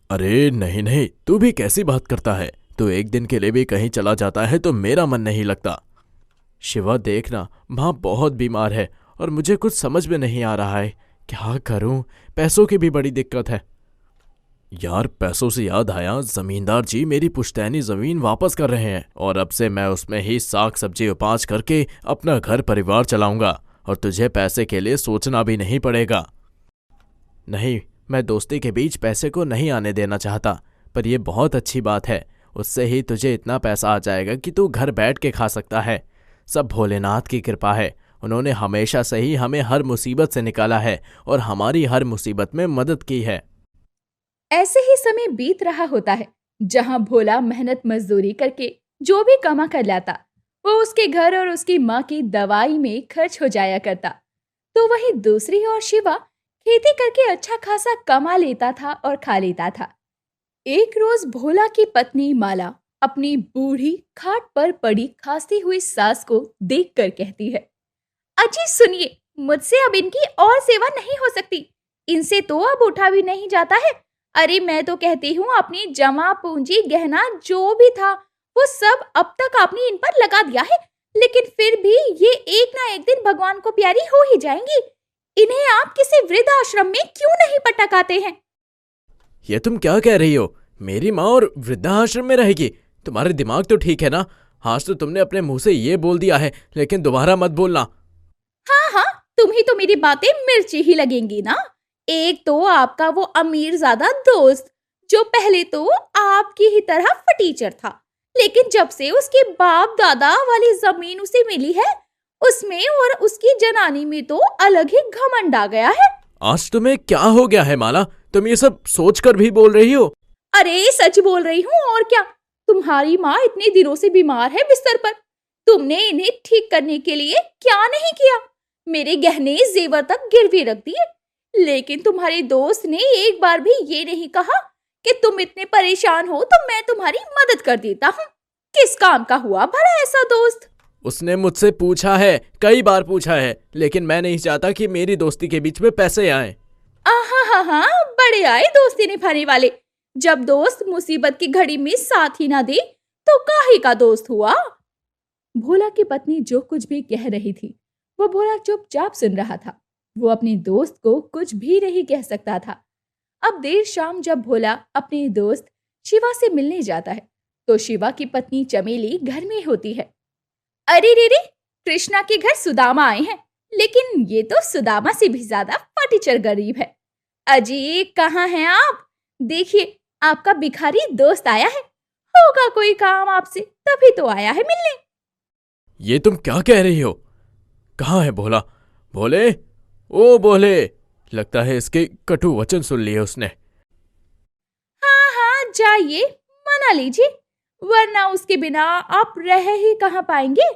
[SPEAKER 7] अरे नहीं नहीं, तू भी कैसी बात करता है? तू एक दिन के लिए भी कहीं चला जाता है तो मेरा मन नहीं लगता। शिवा देखना, माँ बहुत बीमार है और मुझे कुछ समझ में नहीं आ रहा है। क्या करूं? पैसों की भी बड़ी दिक्कत है। यार पैसों से याद आया, जमींदार जी मेरी पुश्तैनी जमीन वापस कर रहे हैं और अब से मैं उसमें ही साग सब्जी उपाज करके अपना घर परिवार चलाऊंगा और तुझे पैसे के लिए सोचना भी नहीं पड़ेगा। नहीं, मैं दोस्ती के बीच पैसे को नहीं आने देना चाहता, पर यह बहुत अच्छी बात है। उससे ही तुझे इतना पैसा आ जाएगा कि तू घर बैठ के खा सकता है। सब भोलेनाथ की कृपा है। उन्होंने हमेशा से ही हमें हर मुसीबत से निकाला है और हमारी हर मुसीबत में मदद की है।
[SPEAKER 6] ऐसे ही समय बीत रहा होता है जहां भोला मेहनत मजदूरी करके जो भी कमा कर लाता वो उसके घर और उसकी माँ की दवाई में खर्च हो जाया करता। तो वहीं दूसरी ओर शिवा खेती करके अच्छा खासा कमा लेता था और खा लेता था। एक रोज भोला की पत्नी माला अपनी बूढ़ी खाट पर पड़ी खांसती हुई सास को देखकर कहती है, अजी सुनिए, मुझसे अब इनकी और सेवा नहीं हो सकती। इनसे तो अब उठा भी नहीं जाता है। अरे मैं तो कहती हूँ अपनी जमा पूंजी गहना जो भी था वो सब अब तक आपने इन पर लगा दिया है, लेकिन फिर भी ये एक ना एक दिन भगवान को प्यारी हो ही जाएंगी। इन्हें आप किसी वृद्धाश्रम में क्यों नहीं पटकाते हैं?
[SPEAKER 7] ये तुम क्या कह रही हो? मेरी माँ और वृद्धाश्रम में रहेगी? तुम्हारे दिमाग तो ठीक है ना? आज तो तुमने अपने मुंह से ये बोल दिया है, लेकिन दोबारा मत बोलना।
[SPEAKER 6] हाँ, तुम्ही तो मेरी बातें मिर्ची ही लगेंगी ना। एक तो आपका वो अमीरजादा दोस्त जो पहले तो आपकी ही तरह फटीचर था, लेकिन जब से उसके बाप दादा वाली जमीन उसे मिली है उसमें और उसकी जनानी में तो अलग ही घमंड आ गया है।
[SPEAKER 7] आज तुम्हें क्या हो गया है माला? तुम ये सब सोचकर भी बोल रही हो?
[SPEAKER 6] अरे सच बोल रही हूँ और क्या। तुम्हारी माँ इतने दिनों से बीमार है बिस्तर पर। तुमने इन्हें ठीक करने के लिए क्या नहीं किया? मेरे गहने जेवर तक गिरवी रख दिए, लेकिन तुम्हारे दोस्त ने एक बार भी ये नहीं कहा कि तुम इतने परेशान हो तो मैं तुम्हारी मदद कर देता हूँ। किस काम का हुआ भला ऐसा दोस्त?
[SPEAKER 7] उसने मुझसे पूछा है, कई बार पूछा है, लेकिन मैं नहीं चाहता कि मेरी दोस्ती के बीच में पैसे आए।
[SPEAKER 6] हाँ, बड़े आए दोस्ती निभाने वाले। जब दोस्त मुसीबत की घड़ी में साथ ही ना दे तो काहे का दोस्त हुआ? भोला की पत्नी जो कुछ भी कह रही थी वो भोला चुपचाप सुन रहा था। वो अपने दोस्त को कुछ भी नहीं कह सकता था। अब देर शाम जब भोला अपने दोस्त शिवा से मिलने जाता है तो शिवा की पत्नी चमेली घर में होती है। अरे रे, कृष्णा के घर सुदामा आए हैं, लेकिन ये तो सुदामा से भी ज्यादा फटीचर गरीब है। अजी कहाँ हैं आप? देखिए आपका भिखारी दोस्त आया है। होगा कोई काम आपसे, तभी तो आया है मिलने।
[SPEAKER 7] ये तुम क्या कह रही हो? कहाँ है भोला? भोले, ओ भोले, लगता है इसके कटु वचन सुन लिए उसने।
[SPEAKER 6] हाँ, जाइए मना लीजिए, वरना उसके बिना आप रह ही कहाँ पाएंगे।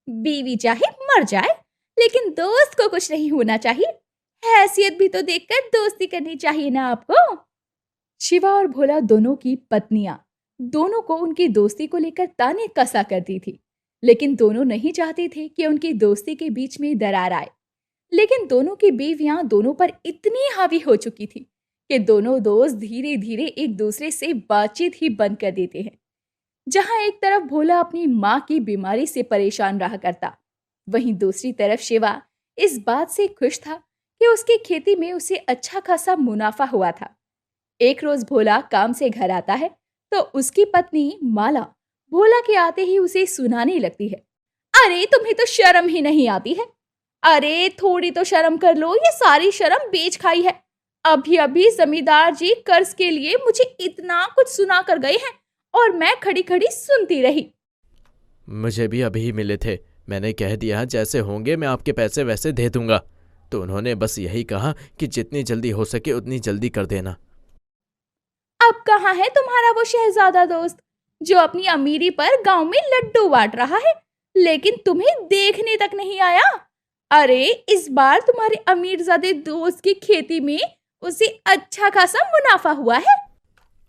[SPEAKER 6] बीवी चाहे मर जाए, लेकिन दोस्त को कुछ नहीं होना चाहिए। हैसियत भी तो देखकर दोस्ती करनी चाहिए ना आपको। शिवा और भोला दोनों की पत्नियां दोनों को उनकी दोस्ती को लेकर ताने कसा करती थी, लेकिन दोनों नहीं चाहते थे कि उनकी दोस्ती के बीच में दरार आए। लेकिन दोनों की बीवियां दोनों पर इतनी हावी हो चुकी थी कि दोनों दोस्त धीरे धीरे एक दूसरे से बातचीत ही बंद कर देते हैं। जहां एक तरफ भोला अपनी माँ की बीमारी से परेशान रहा करता, वहीं दूसरी तरफ शिवा इस बात से खुश था कि उसकी खेती में उसे अच्छा खासा मुनाफा हुआ था। एक रोज भोला काम से घर आता है तो उसकी पत्नी माला भोला के आते ही उसे सुनाने लगती है, अरे तुम्हें तो शर्म ही नहीं आती है। अरे थोड़ी तो शर्म कर लो, ये सारी शर्म बेच खाई है। अभी अभी जमींदार जी कर्ज के लिए मुझे इतना कुछ सुना कर गए हैं और मैं खड़ी खड़ी सुनती रही।
[SPEAKER 7] मुझे भी अभी ही मिले थे। मैंने कह दिया जैसे होंगे मैं आपके पैसे वैसे दे दूंगा, तो उन्होंने बस यही कहा कि जितनी जल्दी हो सके उतनी जल्दी कर देना।
[SPEAKER 6] अब कहाँ है तुम्हारा वो शहजादा दोस्त जो अपनी अमीरी पर गांव में लड्डू बांट रहा है, लेकिन तुम्हें देखने तक नहीं आया? अरे इस बार तुम्हारे अमीरजादे दोस्त की खेती में उसे अच्छा खासा मुनाफा हुआ है।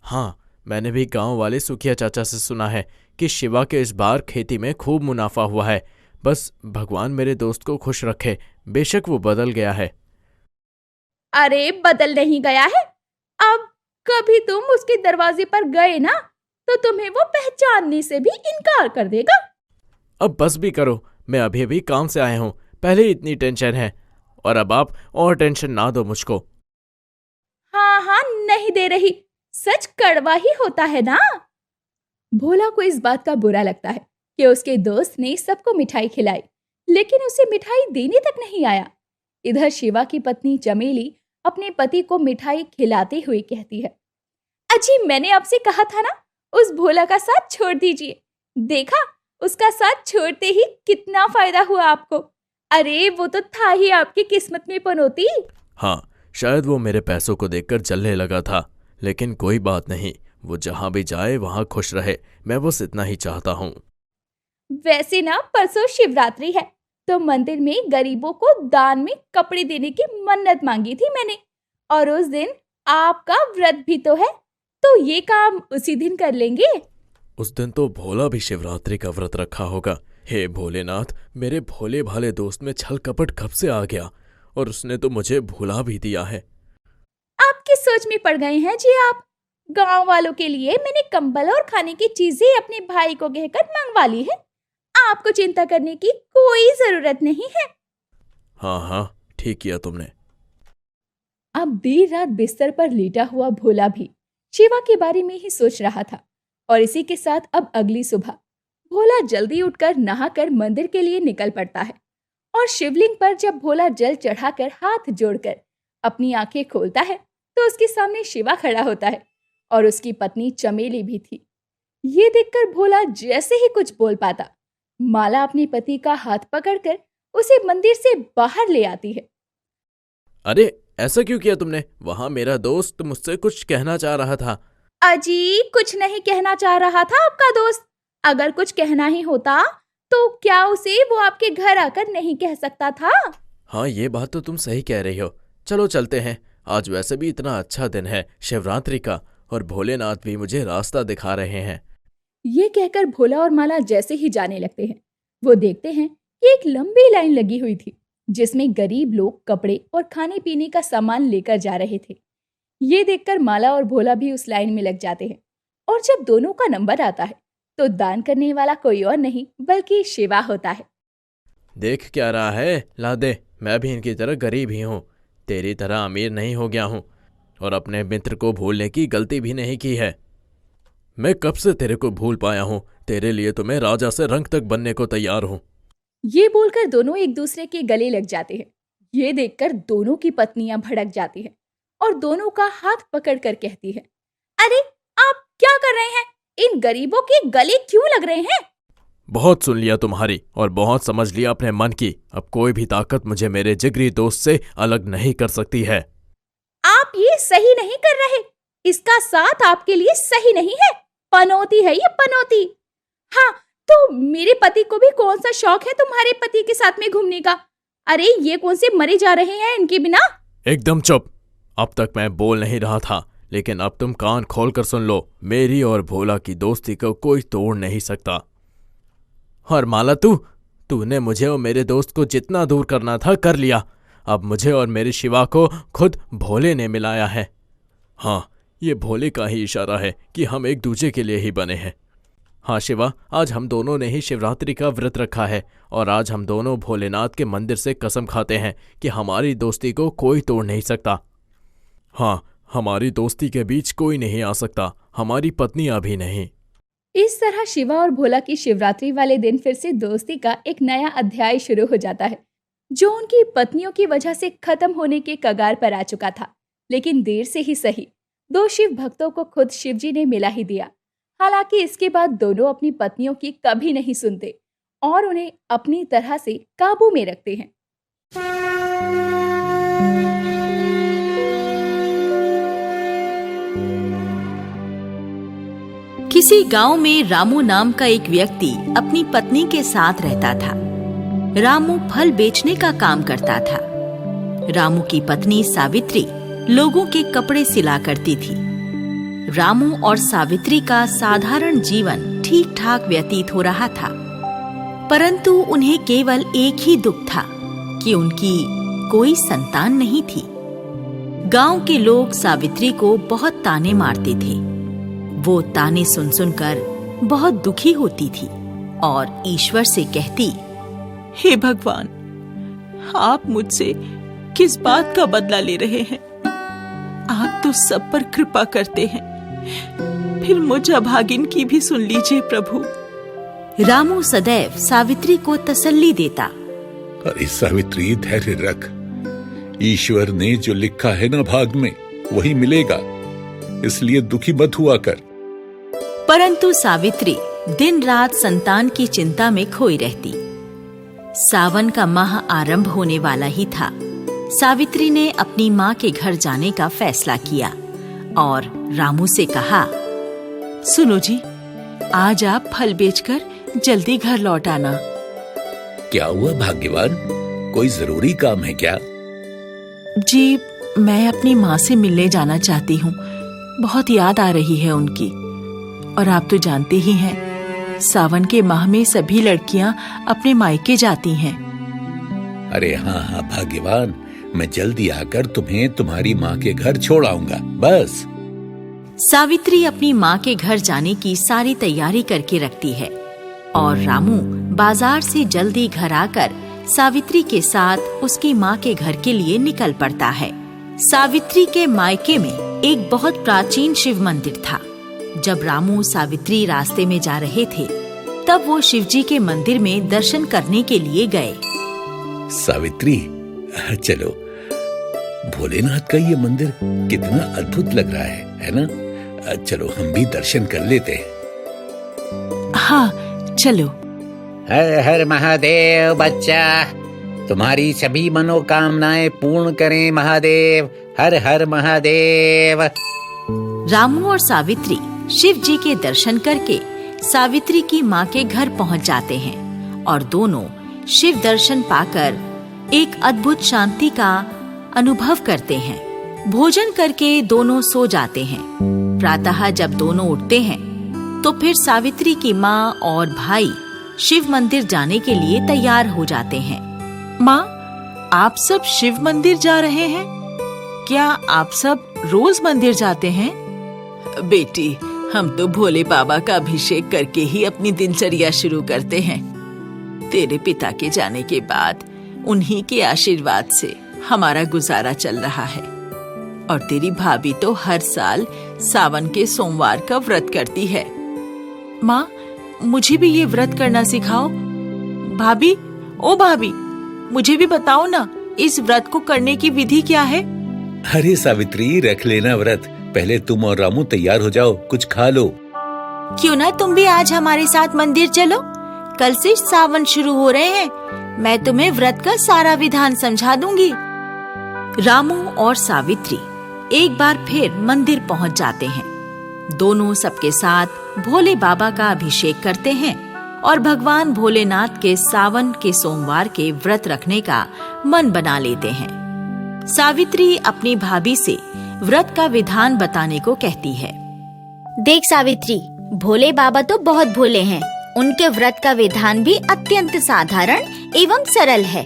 [SPEAKER 7] हाँ, मैंने भी गांव वाले सुखिया चाचा से सुना है कि शिवा के इस बार खेती में खूब मुनाफा हुआ है। बस भगवान मेरे दोस्त को खुश रखे। बेशक वो बदल गया है।
[SPEAKER 6] अरे बदल नहीं गया है। अब कभी तुम उसके दरवाजे पर गए ना तो तुम्हें वो पहचानने से भी इनकार कर देगा।
[SPEAKER 7] अब बस भी करो, मैं अभी अभी काम से आया हूँ। पहले ही इतनी टेंशन है और अब आप और टेंशन ना दो मुझको।
[SPEAKER 6] हाँ हाँ नहीं दे रही, सच कड़वा ही होता है ना। भोला को इस बात का बुरा लगता है कि उसके दोस्त ने सबको मिठाई खिलाई, लेकिन उसे मिठाई देने तक नहीं आया। इधर शिवा की पत्नी चमेली अपने पति को मिठाई खिलाते हुए कहती है, अजी मैंने आपसे कहा था ना उस भोला का साथ छोड़ दीजिए। देखा उसका साथ छोड़ते ही कितना फायदा हुआ आपको। अरे वो तो था ही आपकी किस्मत में पनौती।
[SPEAKER 7] हाँ, शायद वो मेरे पैसों को देखकर जलने लगा था, लेकिन कोई बात नहीं, वो जहां भी जाए वहां खुश रहे। मैं बस इतना ही चाहता हूँ।
[SPEAKER 6] वैसे ना परसों शिवरात्रि है तो मंदिर में गरीबों को दान में कपड़े देने की मन्नत मांगी थी मैंने, और उस दिन आपका व्रत भी तो है, तो ये काम उसी दिन कर लेंगे।
[SPEAKER 7] उस दिन तो भोला भी शिवरात्रि का व्रत रखा होगा। हे भोलेनाथ, मेरे भोले भाले दोस्त में छल कपट कब से आ गया और उसने तो मुझे भुला भी दिया है।
[SPEAKER 6] आपकी सोच में पड़ गए हैं जी आप। गांव वालों के लिए मैंने कंबल और खाने की चीजें अपने भाई को कहकर मंगवा ली है। आपको चिंता करने की कोई जरूरत नहीं है।
[SPEAKER 7] हाँ हाँ, ठीक किया तुमने।
[SPEAKER 6] अब देर रात बिस्तर पर लेटा हुआ भोला भी शिवा के बारे में ही सोच रहा था, और इसी के साथ अब अगली सुबह भोला जल्दी उठकर नहाकर मंदिर के लिए निकल पड़ता है। और शिवलिंग पर जब भोला जल चढ़ाकर हाथ जोड़कर अपनी आंखें खोलता है तो उसके सामने शिवा खड़ा होता है और उसकी पत्नी चमेली भी थी। ये देखकर भोला जैसे ही कुछ बोल पाता, माला अपने पति का हाथ पकड़कर उसे मंदिर से बाहर ले आती है।
[SPEAKER 7] अरे ऐसा क्यों किया तुमने? वहां मेरा दोस्त मुझसे कुछ कहना चाह रहा था।
[SPEAKER 6] अजी कुछ नहीं कहना चाह रहा था आपका दोस्त। अगर कुछ कहना ही होता तो क्या उसे वो आपके घर आकर नहीं कह सकता था?
[SPEAKER 7] हाँ, ये बात तो तुम सही कह रही हो। चलो चलते हैं, आज वैसे भी इतना अच्छा दिन है शिवरात्रि का, और भोलेनाथ भी मुझे रास्ता दिखा रहे हैं।
[SPEAKER 6] ये कहकर भोला और माला जैसे ही जाने लगते हैं, वो देखते हैं कि एक लंबी लाइन लगी हुई थी जिसमें गरीब लोग कपड़े और खाने पीने का सामान लेकर जा रहे थे। ये देखकर माला और भोला भी उस लाइन में लग जाते हैं, और जब दोनों का नंबर आता है तो दान करने वाला कोई और नहीं बल्कि शिवा होता है।
[SPEAKER 7] देख क्या रहा है, ला दे। मैं भी इनकी तरह गरीब ही हूँ, तेरी तरह अमीर नहीं हो गया हूँ, और अपने मित्र को भूलने की गलती भी नहीं की है। मैं कब से तेरे को भूल पाया हूँ। तेरे लिए तो मैं राजा से रंग तक बनने को तैयार हूँ।
[SPEAKER 6] ये बोलकर दोनों एक दूसरे के गले लग जाते हैं। ये देखकर दोनों की पत्नियां भड़क जाती हैं और दोनों का हाथ पकड़कर कहती है, अरे आप क्या कर रहे हैं? इन गरीबों के गले क्यों लग रहे हैं?
[SPEAKER 7] बहुत सुन लिया तुम्हारी और बहुत समझ लिया अपने मन की। अब कोई भी ताकत मुझे मेरे जिगरी दोस्त से अलग नहीं कर सकती है।
[SPEAKER 6] आप ये सही नहीं कर रहे। इसका साथ आपके लिए सही नहीं है। पनौती है ये, पनौती। हाँ तो मेरे पति को भी कौन सा शौक है तुम्हारे पति के साथ में घूमने का? अरे ये कौन से मरे जा रहे हैं इनके बिना।
[SPEAKER 7] एकदम चुप। अब तक मैं बोल नहीं रहा था, लेकिन अब तुम कान खोल कर सुन लो। मेरी और भोला की दोस्ती को कोई तोड़ नहीं सकता। और माला, तूने मुझे और मेरे दोस्त को जितना दूर करना था कर लिया। अब मुझे और मेरे शिवा को खुद भोले ने मिलाया है। हाँ, ये भोले का ही इशारा है कि हम एक दूसरे के लिए ही बने हैं। हाँ शिवा, आज हम दोनों ने ही शिवरात्रि का व्रत रखा है, और आज हम दोनों भोलेनाथ के मंदिर से कसम खाते हैं कि हमारी दोस्ती को कोई तोड़ नहीं सकता। हाँ, हमारी दोस्ती के बीच कोई नहीं आ सकता, हमारी पत्नियां भी नहीं।
[SPEAKER 6] इस तरह शिवा और भोला की शिवरात्रि वाले दिन फिर से दोस्ती का एक नया अध्याय शुरू हो जाता है, जो उनकी पत्नियों की वजह से खत्म होने के कगार पर आ चुका था। लेकिन देर से ही सही, दो शिव भक्तों को खुद शिवजी ने मिला ही दिया। हालांकि इसके बाद दोनों अपनी पत्नियों की कभी नहीं सुनते और उन्हें अपनी तरह से काबू में रखते हैं।
[SPEAKER 3] किसी गांव में रामू नाम का एक व्यक्ति अपनी पत्नी के साथ रहता था। रामू फल बेचने का काम करता था। रामू की पत्नी सावित्री लोगों के कपड़े सिला करती थी। रामू और सावित्री का साधारण जीवन ठीक ठाक व्यतीत हो रहा था, परंतु उन्हें केवल एक ही दुख था कि उनकी कोई संतान नहीं थी। गांव के लोग सावित्री को बहुत ताने मारते थे। वो ताने सुन सुनकर बहुत दुखी होती थी और ईश्वर से कहती,
[SPEAKER 2] हे भगवान, आप मुझसे किस बात का बदला ले रहे हैं? आप तो सब पर कृपा करते हैं, फिर मुझ अभागिन की भी सुन लीजिए प्रभु।
[SPEAKER 3] रामू सदैव सावित्री को तसल्ली देता।
[SPEAKER 1] अरे सावित्री, धैर्य रख। ईश्वर ने जो लिखा है ना भाग में, वही मिलेगा, इसलिए दुखी मत हुआ कर।
[SPEAKER 3] परंतु सावित्री दिन रात संतान की चिंता में खोई रहती। सावन का माह आरंभ होने वाला ही था। सावित्री ने अपनी माँ के घर जाने का फैसला किया और रामू से कहा,
[SPEAKER 2] सुनो जी, आज आप फल बेचकर जल्दी घर लौट आना।
[SPEAKER 1] क्या हुआ भाग्यवान, कोई जरूरी काम है क्या?
[SPEAKER 2] जी, मैं अपनी माँ से मिलने जाना चाहती हूँ। बहुत याद आ रही है उनकी। और आप तो जानते ही हैं, सावन के माह में सभी लड़कियाँ अपने मायके जाती हैं।
[SPEAKER 1] अरे हाँ हाँ भाग्यवान, मैं जल्दी आकर तुम्हें तुम्हारी माँ के घर छोड़ आऊंगा, बस।
[SPEAKER 3] सावित्री अपनी माँ के घर जाने की सारी तैयारी करके रखती है और रामू बाजार से जल्दी घर आकर सावित्री के साथ उसकी माँ के घर के लिए निकल पड़ता है। सावित्री के मायके में एक बहुत प्राचीन शिव मंदिर था। जब रामू सावित्री रास्ते में जा रहे थे, तब वो शिवजी के मंदिर में दर्शन करने के लिए गए।
[SPEAKER 1] सावित्री, चलो, भोलेनाथ का ये मंदिर कितना अद्भुत लग रहा है ना? चलो हम भी दर्शन कर लेते हैं।
[SPEAKER 2] हाँ, चलो।
[SPEAKER 8] हर हर महादेव बच्चा, तुम्हारी सभी मनोकामनाएं पूर्ण करें महादेव। हर हर महादेव।
[SPEAKER 3] रामू और सावित्री शिव जी के दर्शन करके सावित्री की माँ के घर पहुँच जाते हैं और दोनों शिव दर्शन पाकर एक अद्भुत शांति का अनुभव करते हैं। भोजन करके दोनों सो जाते हैं। प्रातः जब दोनों उठते हैं तो फिर सावित्री की माँ और भाई शिव मंदिर जाने के लिए तैयार हो जाते हैं।
[SPEAKER 2] माँ, आप सब शिव मंदिर जा रहे हैं? क्या आप सब रोज मंदिर जाते हैं? बेटी, हम तो भोले बाबा का अभिषेक करके ही अपनी दिनचर्या शुरू करते हैं। तेरे पिता के जाने के बाद उन्हीं के आशीर्वाद से हमारा गुजारा चल रहा है। और तेरी भाभी तो हर साल सावन के सोमवार का व्रत करती है। माँ, मुझे भी ये व्रत करना सिखाओ। भाभी, ओ भाभी, मुझे भी बताओ ना, इस व्रत को करने की विधि क्या है?
[SPEAKER 1] अरे सावित्री, रख लेना व्रत। पहले तुम और रामू तैयार हो जाओ, कुछ खा लो।
[SPEAKER 3] क्यों ना तुम भी आज हमारे साथ मंदिर चलो। कल से सावन शुरू हो रहे हैं। मैं तुम्हें व्रत का सारा विधान समझा दूंगी। रामू और सावित्री एक बार फिर मंदिर पहुंच जाते हैं। दोनों सबके साथ भोले बाबा का अभिषेक करते हैं और भगवान भोलेनाथ के सावन के सोमवार के व्रत रखने का मन बना लेते हैं। सावित्री अपनी भाभी से व्रत का विधान बताने को कहती है।
[SPEAKER 9] देख सावित्री, भोले बाबा तो बहुत भोले हैं। उनके व्रत का विधान भी अत्यंत साधारण एवं सरल है।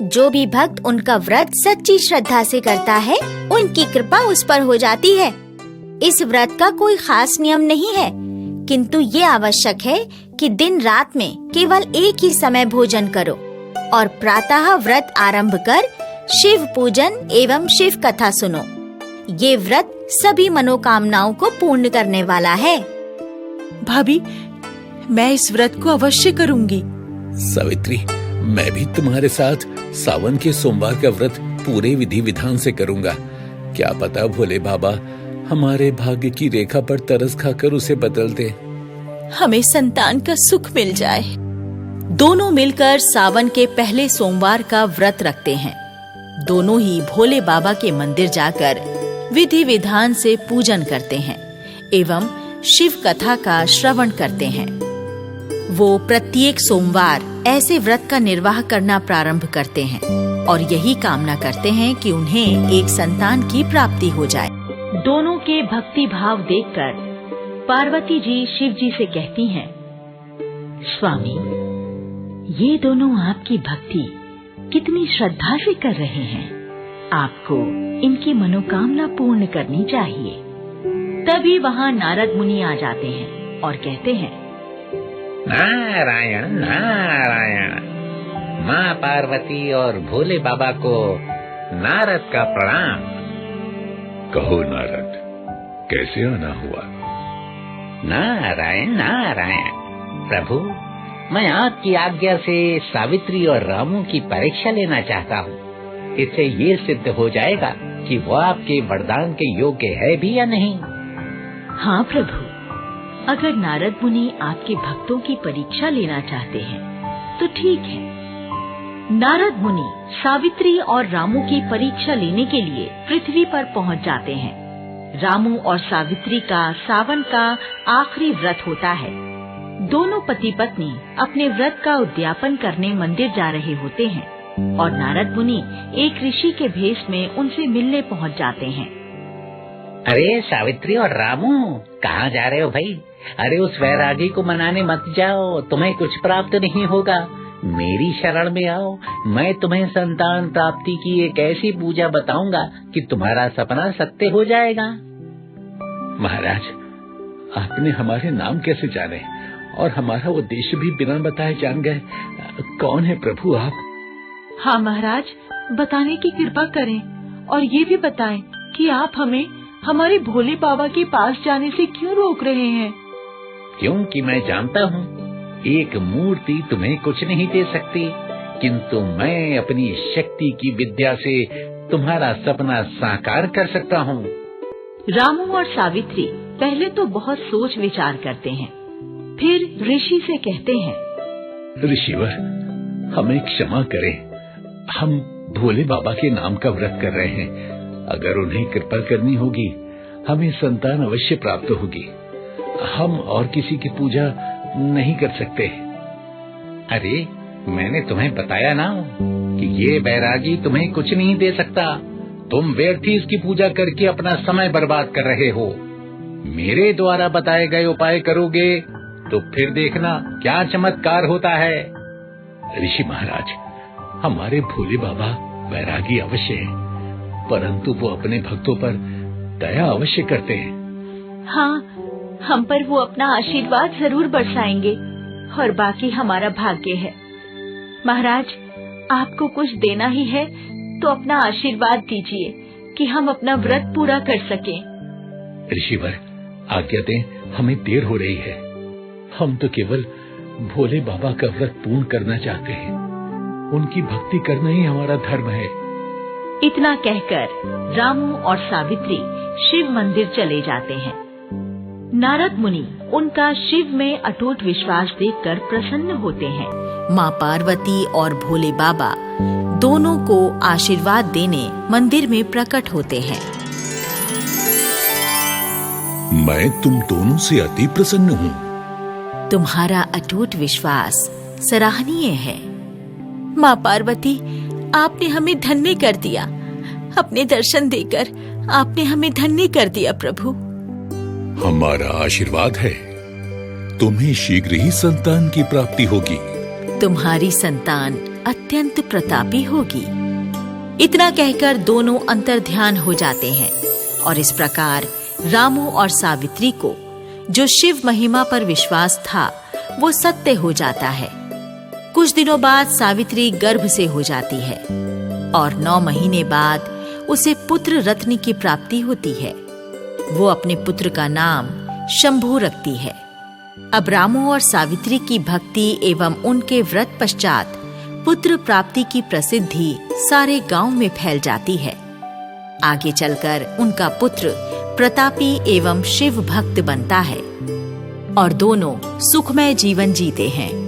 [SPEAKER 9] जो भी भक्त उनका व्रत सच्ची श्रद्धा से करता है, उनकी कृपा उस पर हो जाती है। इस व्रत का कोई खास नियम नहीं है, किंतु ये आवश्यक है कि दिन रात में केवल एक ही समय भोजन करो और प्रातः व्रत आरंभ कर शिव पूजन एवं शिव कथा सुनो। ये व्रत सभी मनोकामनाओं को पूर्ण करने वाला है।
[SPEAKER 2] भाभी, मैं इस व्रत को अवश्य करूंगी।
[SPEAKER 1] सावित्री, मैं भी तुम्हारे साथ सावन के सोमवार का व्रत पूरे विधि विधान से करूंगा। क्या पता भोले बाबा हमारे भाग्य की रेखा पर तरस खाकर उसे बदल दे।
[SPEAKER 3] हमें संतान का सुख मिल जाए।
[SPEAKER 9] दोनों मिलकर सावन के पहले सोमवार का व्रत रखते हैं। दोनों ही भोले बाबा के मंदिर जाकर विधि विधान से पूजन करते हैं एवं शिव कथा का श्रवण करते हैं। वो प्रत्येक सोमवार ऐसे व्रत का निर्वाह करना प्रारंभ करते हैं और यही कामना करते हैं कि उन्हें एक संतान की प्राप्ति हो जाए। दोनों के भक्ति भाव देखकर पार्वती जी शिव जी से कहती हैं, स्वामी, ये दोनों आपकी भक्ति कितनी श्रद्धा से कर रहे हैं। आपको इनकी मनोकामना पूर्ण करनी चाहिए। तभी वहाँ नारद मुनि आ जाते हैं और कहते हैं,
[SPEAKER 8] नारायण नारायण, माँ पार्वती और भोले बाबा को नारद का प्रणाम।
[SPEAKER 1] कहो नारद, कैसे आना हुआ?
[SPEAKER 8] नारायण नारायण प्रभु, मैं आपकी आज्ञा से सावित्री और रामू की परीक्षा लेना चाहता हूँ। इससे ये सिद्ध हो जाएगा कि वो आपके वरदान के योग्य है भी या नहीं।
[SPEAKER 9] हाँ प्रभु, अगर नारद मुनि आपके भक्तों की परीक्षा लेना चाहते हैं तो ठीक है। नारद मुनि सावित्री और रामू की परीक्षा लेने के लिए पृथ्वी पर पहुंच जाते हैं। रामू और सावित्री का सावन का आखिरी व्रत होता है। दोनों पति पत्नी अपने व्रत का उद्यापन करने मंदिर जा रहे होते हैं और नारद मुनि एक ऋषि के भेष में उनसे मिलने पहुंच जाते हैं।
[SPEAKER 8] अरे सावित्री और रामू, कहाँ जा रहे हो भाई? अरे उस वैरागी को मनाने मत जाओ, तुम्हें कुछ प्राप्त नहीं होगा। मेरी शरण में आओ, मैं तुम्हें संतान प्राप्ति की एक ऐसी पूजा बताऊंगा कि तुम्हारा सपना सत्य हो जाएगा।
[SPEAKER 1] महाराज, आपने हमारे नाम कैसे जाने और हमारा उद्देश्य भी बिना बताए जान गए? कौन है प्रभु आप?
[SPEAKER 3] हाँ महाराज, बताने की कृपा करें और ये भी बताएं कि आप हमें हमारे भोले बाबा के पास जाने से क्यों रोक रहे हैं?
[SPEAKER 8] क्योंकि मैं जानता हूँ एक मूर्ति तुम्हें कुछ नहीं दे सकती, किंतु मैं अपनी शक्ति की विद्या से तुम्हारा सपना साकार कर सकता हूँ।
[SPEAKER 9] रामू और सावित्री पहले तो बहुत सोच विचार करते हैं, फिर ऋषि से कहते हैं,
[SPEAKER 1] ऋषिवर, हमें क्षमा करें, हम भोले बाबा के नाम का व्रत कर रहे हैं। अगर उन्हें कृपा करनी होगी, हमें संतान अवश्य प्राप्त होगी। हम और किसी की पूजा नहीं कर सकते।
[SPEAKER 8] अरे मैंने तुम्हें बताया ना कि ये बैरागी तुम्हें कुछ नहीं दे सकता। तुम व्यर्थ ही इसकी पूजा करके अपना समय बर्बाद कर रहे हो। मेरे द्वारा बताए गए उपाय करोगे तो फिर देखना क्या चमत्कार होता है।
[SPEAKER 1] ऋषि महाराज, हमारे भोले बाबा बैरागी अवश्य हैं, परंतु वो अपने भक्तों पर दया अवश्य करते हैं।
[SPEAKER 3] हाँ, हम पर वो अपना आशीर्वाद जरूर बरसाएंगे और बाकी हमारा भाग्य है। महाराज, आपको कुछ देना ही है तो अपना आशीर्वाद दीजिए कि हम अपना व्रत पूरा कर सकें।
[SPEAKER 1] ऋषिवर, आज्ञा दें, हमें देर हो रही है। हम तो केवल भोले बाबा का व्रत पूर्ण करना चाहते हैं। उनकी भक्ति करना ही हमारा धर्म है।
[SPEAKER 9] इतना कहकर रामू और सावित्री शिव मंदिर चले जाते हैं। नारद मुनि उनका शिव में अटूट विश्वास देखकर प्रसन्न होते हैं। माँ पार्वती और भोले बाबा दोनों को आशीर्वाद देने मंदिर में प्रकट होते हैं।
[SPEAKER 1] मैं तुम दोनों से अति प्रसन्न हूँ।
[SPEAKER 9] तुम्हारा अटूट विश्वास सराहनीय है। माँ पार्वती, आपने हमें धन्य कर दिया। अपने दर्शन देकर आपने हमें धन्य कर दिया प्रभु।
[SPEAKER 1] हमारा आशीर्वाद है, तुम्हें शीघ्र ही संतान की प्राप्ति होगी।
[SPEAKER 9] तुम्हारी संतान अत्यंत प्रतापी होगी। इतना कहकर दोनों अंतर्ध्यान हो जाते हैं और इस प्रकार रामू और सावित्री को जो शिव महिमा पर विश्वास था वो सत्य हो जाता है। कुछ दिनों बाद सावित्री गर्भ से हो जाती है और 9 महीने बाद उसे पुत्र रत्न की प्राप्ति होती है। वो अपने पुत्र का नाम शंभू रखती है। अब रामू और सावित्री की भक्ति एवं उनके व्रत पश्चात पुत्र प्राप्ति की प्रसिद्धि सारे गांव में फैल जाती है। आगे चलकर उनका पुत्र प्रतापी एवं शिव भक्त बनता है।
[SPEAKER 10] और दोनों सुखमय जीवन जीते हैं।